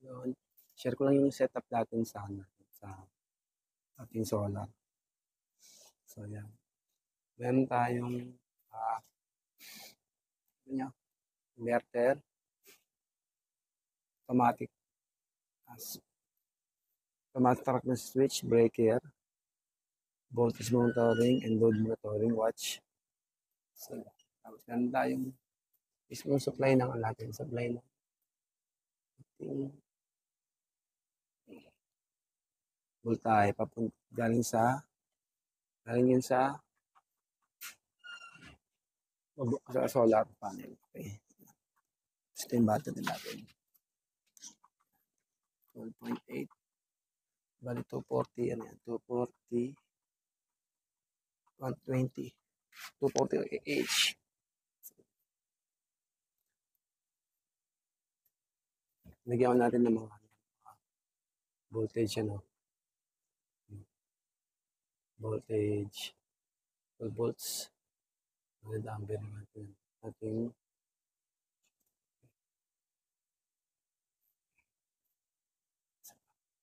Yun. Share ko lang yung setup natin sa ano, sa ating solar. So, yan. Meron tayong ano niya, inverter, automatic, as automatic track na switch, breaker, voltage monitoring, and load monitoring watch. So, tapos meron tayong mismo supply ng natin, supply ng ating voltahe papunta galing yun sa solar panel. Okay. Ito yung battery natin. 12.8. Bali 240, ano yan? 240, 120, 240 AH. Nagyan natin ng mga voltage, ano? Voltage, 12 volts. 100 ampere natin. Ating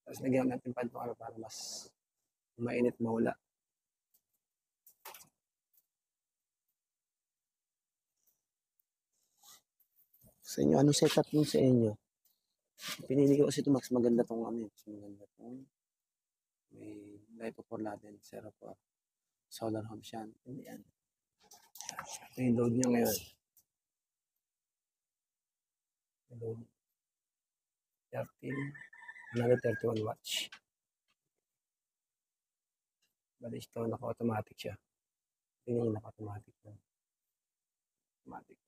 tapos nagyan natin pa para mas mainit mawala. Sa inyo, anong setup nyo sa inyo? Pinili ko kasi ito, mas maganda tong ano yun. Mas maganda tong may light up natin, 04. Solar home siya. Hindi yan. Ito yung load niya ngayon. Load 13, 131 watts. Bali ito, naka-automatic siya. Ito yung naka-automatic. Automatic.